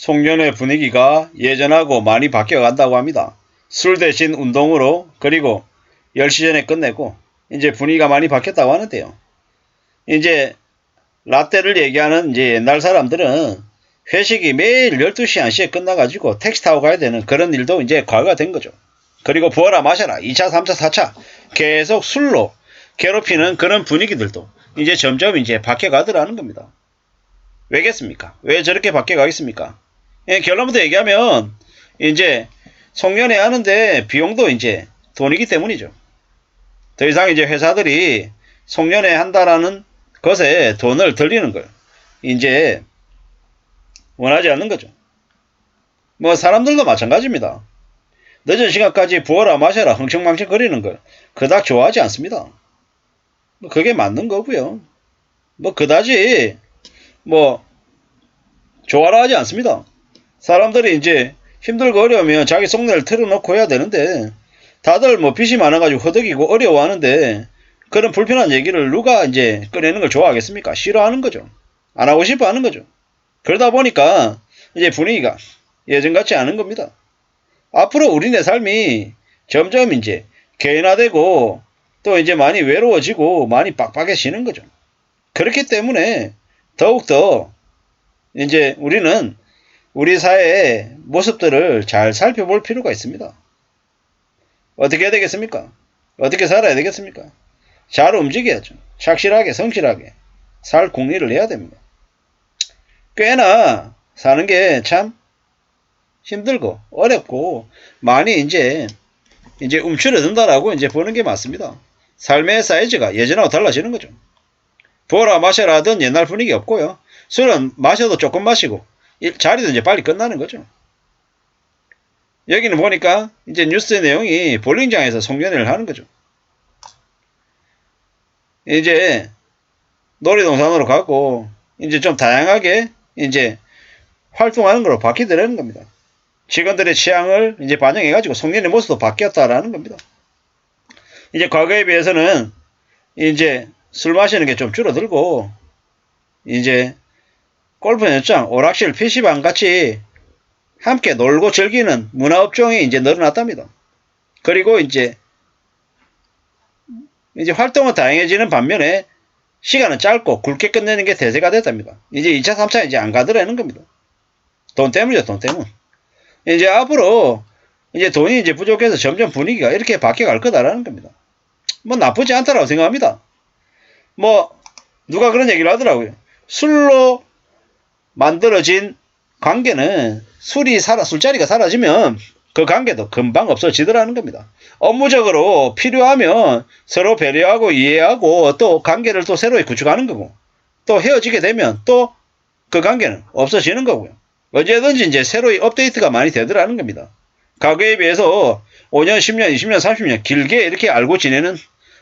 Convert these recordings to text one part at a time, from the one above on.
송년회 분위기가 예전하고 많이 바뀌어간다고 합니다. 술 대신 운동으로 그리고 10시 전에 끝내고 이제 분위기가 많이 바뀌었다고 하는데요. 이제 라떼를 얘기하는 이제 옛날 사람들은 회식이 매일 12시 1시에 끝나가지고 택시 타고 가야 되는 그런 일도 이제 과거가 된 거죠. 그리고 부어라 마셔라 2차 3차 4차 계속 술로 괴롭히는 그런 분위기들도 이제 점점 이제 바뀌어가더라는 겁니다. 왜겠습니까? 왜 저렇게 바뀌어가겠습니까? 예, 결론부터 얘기하면 이제 송년회 하는데 비용도 이제 돈이기 때문이죠. 더 이상 이제 회사들이 송년회 한다라는 것에 돈을 들리는 걸 이제 원하지 않는 거죠. 뭐 사람들도 마찬가지입니다. 늦은 시간까지 부어라 마셔라 흥청망청 거리는 걸 그닥 좋아하지 않습니다. 뭐 그게 맞는 거고요. 뭐 그다지 뭐 좋아라 하지 않습니다. 사람들이 이제 힘들고 어려우면 자기 속내를 털어놓고 해야 되는데 다들 뭐 빚이 많아가지고 허덕이고 어려워하는데 그런 불편한 얘기를 누가 이제 꺼내는 걸 좋아하겠습니까? 싫어하는 거죠. 안 하고 싶어 하는 거죠. 그러다 보니까 이제 분위기가 예전 같지 않은 겁니다. 앞으로 우리네 삶이 점점 이제 개인화되고 또 이제 많이 외로워지고 많이 빡빡해지는 거죠. 그렇기 때문에 더욱더 이제 우리는 우리 사회의 모습들을 잘 살펴볼 필요가 있습니다. 어떻게 해야 되겠습니까? 어떻게 살아야 되겠습니까? 잘 움직여야죠. 착실하게 성실하게 살 궁리를 해야 됩니다. 꽤나 사는 게 참 힘들고 어렵고 많이 이제 움츠러든다라고 이제 보는 게 맞습니다. 삶의 사이즈가 예전하고 달라지는 거죠. 부어라 마셔라 하던 옛날 분위기 없고요. 술은 마셔도 조금 마시고 자리도 이제 빨리 끝나는 거죠. 여기는 보니까 이제 뉴스 내용이 볼링장에서 송년회를 하는 거죠. 이제 놀이동산으로 가고 이제 좀 다양하게 이제 활동하는 걸로 바뀌더라는 겁니다. 직원들의 취향을 이제 반영해가지고 송년회 모습도 바뀌었다라는 겁니다. 이제 과거에 비해서는 이제 술 마시는 게 좀 줄어들고 이제 골프 연장, 오락실, PC방 같이 함께 놀고 즐기는 문화업종이 이제 늘어났답니다. 그리고 이제 활동은 다양해지는 반면에 시간은 짧고 굵게 끝내는 게 대세가 됐답니다. 이제 2차, 3차 이제 안 가더라는 겁니다. 돈 때문이죠, 돈 때문. 이제 앞으로 이제 돈이 이제 부족해서 점점 분위기가 이렇게 바뀌어갈 거다라는 겁니다. 뭐 나쁘지 않다라고 생각합니다. 뭐 누가 그런 얘기를 하더라고요. 술로 만들어진 관계는 술자리가 사라지면 그 관계도 금방 없어지더라는 겁니다. 업무적으로 필요하면 서로 배려하고 이해하고 또 관계를 또 새로 구축하는 거고 또 헤어지게 되면 또 그 관계는 없어지는 거고요. 언제든지 이제 새로이 업데이트가 많이 되더라는 겁니다. 과거에 비해서 5년, 10년, 20년, 30년 길게 이렇게 알고 지내는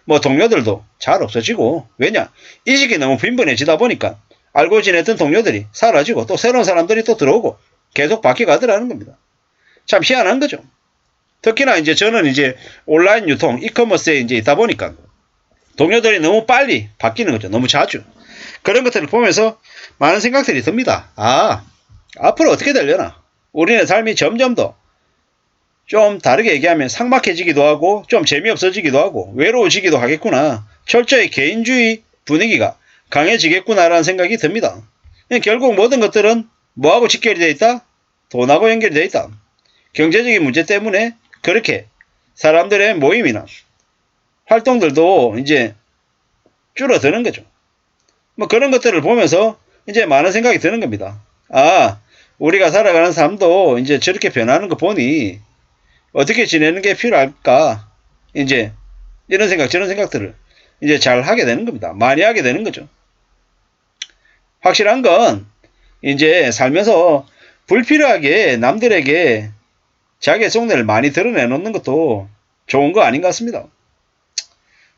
뭐 동료들도 잘 없어지고 왜냐? 이직이 너무 빈번해지다 보니까 알고 지냈던 동료들이 사라지고 또 새로운 사람들이 또 들어오고 계속 바뀌어가더라는 겁니다. 참 희한한 거죠. 특히나 이제 저는 이제 온라인 유통, 이커머스에 이제 있다 보니까 동료들이 너무 빨리 바뀌는 거죠. 너무 자주. 그런 것들을 보면서 많은 생각들이 듭니다. 앞으로 어떻게 되려나? 우리의 삶이 점점 더 좀 다르게 얘기하면 삭막해지기도 하고 좀 재미없어지기도 하고 외로워지기도 하겠구나. 철저히 개인주의 분위기가 강해지겠구나라는 생각이 듭니다. 결국 모든 것들은 뭐하고 직결이 되어 있다? 돈하고 연결이 되어 있다. 경제적인 문제 때문에 그렇게 사람들의 모임이나 활동들도 이제 줄어드는 거죠. 뭐 그런 것들을 보면서 이제 많은 생각이 드는 겁니다. 우리가 살아가는 삶도 이제 저렇게 변하는 거 보니 어떻게 지내는 게 필요할까? 이제 이런 생각, 저런 생각들을 이제 잘 하게 되는 겁니다. 많이 하게 되는 거죠. 확실한 건 이제 살면서 불필요하게 남들에게 자기의 속내를 많이 드러내놓는 것도 좋은 거 아닌 것 같습니다.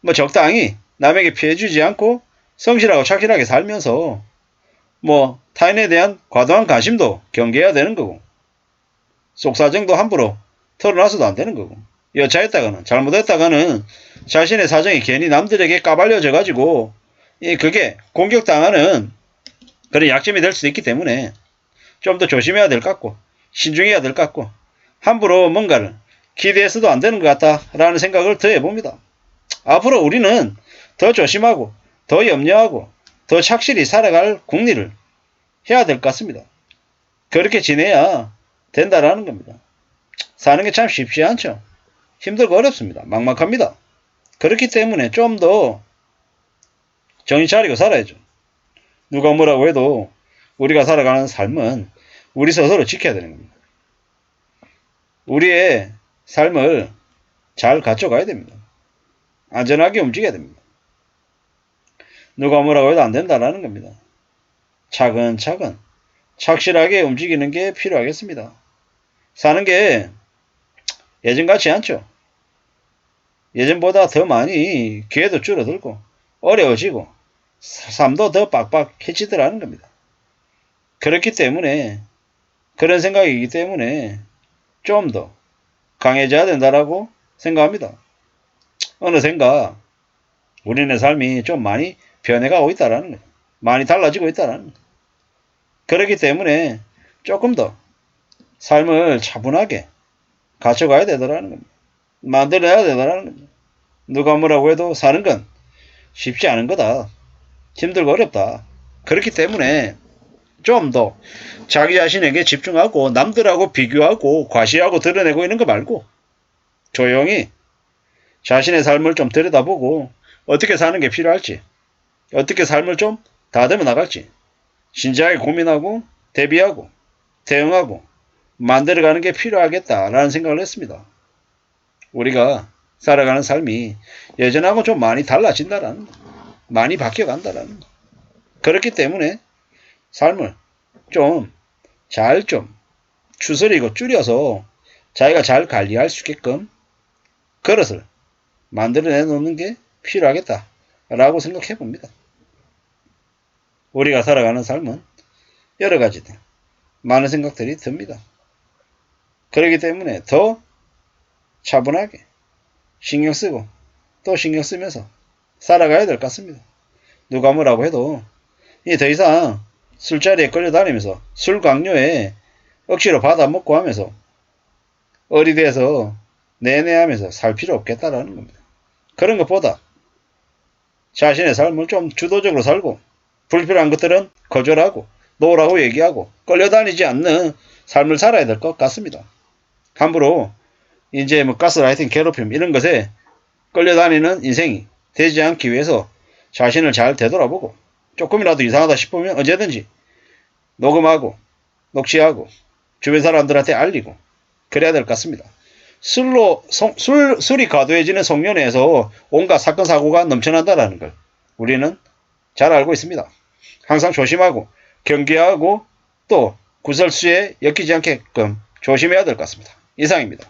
뭐 적당히 남에게 피해주지 않고 성실하고 착실하게 살면서 뭐 타인에 대한 과도한 관심도 경계해야 되는 거고 속사정도 함부로 털어놔서도 안 되는 거고 여차했다가는 잘못했다가는 자신의 사정이 괜히 남들에게 까발려져 가지고 그게 공격당하는 그런 약점이 될 수도 있기 때문에 좀 더 조심해야 될 것 같고 신중해야 될 것 같고 함부로 뭔가를 기대해서도 안 되는 것 같다라는 생각을 더 해봅니다. 앞으로 우리는 더 조심하고 더 염려하고 더 착실히 살아갈 국리를 해야 될 것 같습니다. 그렇게 지내야 된다라는 겁니다. 사는 게 참 쉽지 않죠. 힘들고 어렵습니다. 막막합니다. 그렇기 때문에 좀 더 정신 차리고 살아야죠. 누가 뭐라고 해도 우리가 살아가는 삶은 우리 스스로 지켜야 되는 겁니다. 우리의 삶을 잘 갖춰가야 됩니다. 안전하게 움직여야 됩니다. 누가 뭐라고 해도 안 된다라는 겁니다. 차근차근 착실하게 움직이는 게 필요하겠습니다. 사는 게 예전 같지 않죠. 예전보다 더 많이 기회도 줄어들고 어려워지고 삶도 더 빡빡해지더라는 겁니다. 그렇기 때문에 그런 생각이기 때문에 좀 더 강해져야 된다라고 생각합니다. 어느샌가 우리네 삶이 좀 많이 변해가고 있다라는 거예요. 많이 달라지고 있다라는 거예요. 그렇기 때문에 조금 더 삶을 차분하게 갖춰가야 되더라는 겁니다. 만들어야 되더라는 겁니다. 누가 뭐라고 해도 사는 건 쉽지 않은 거다. 힘들고 어렵다. 그렇기 때문에 좀 더 자기 자신에게 집중하고 남들하고 비교하고 과시하고 드러내고 있는 거 말고 조용히 자신의 삶을 좀 들여다보고 어떻게 사는 게 필요할지 어떻게 삶을 좀 다듬어 나갈지 진지하게 고민하고 대비하고 대응하고 만들어가는 게 필요하겠다라는 생각을 했습니다. 우리가 살아가는 삶이 예전하고 좀 많이 달라진다라는 거, 많이 바뀌어간다라는 거. 그렇기 때문에 삶을 좀 잘 좀 추스리고 줄여서 자기가 잘 관리할 수 있게끔 그릇을 만들어내 놓는 게 필요하겠다라고 생각해 봅니다. 우리가 살아가는 삶은 여러 가지들 많은 생각들이 듭니다. 그렇기 때문에 더 차분하게 신경 쓰고 또 신경 쓰면서 살아가야 될 것 같습니다. 누가 뭐라고 해도 더 이상 술자리에 끌려다니면서 술 강요에 억지로 받아먹고 하면서 어리대해서 내내하면서 살 필요 없겠다라는 겁니다. 그런 것보다 자신의 삶을 좀 주도적으로 살고 불필요한 것들은 거절하고 놓으라고 얘기하고 끌려다니지 않는 삶을 살아야 될 것 같습니다. 함부로 이제 뭐 가스라이팅, 괴롭힘 이런 것에 끌려다니는 인생이 되지 않기 위해서 자신을 잘 되돌아보고 조금이라도 이상하다 싶으면 언제든지 녹음하고 녹취하고 주변 사람들한테 알리고 그래야 될 것 같습니다. 술이 과도해지는 송년회에서 온갖 사건 사고가 넘쳐난다는 걸 우리는 잘 알고 있습니다. 항상 조심하고 경계하고 또 구설수에 엮이지 않게끔 조심해야 될 것 같습니다. 이상입니다.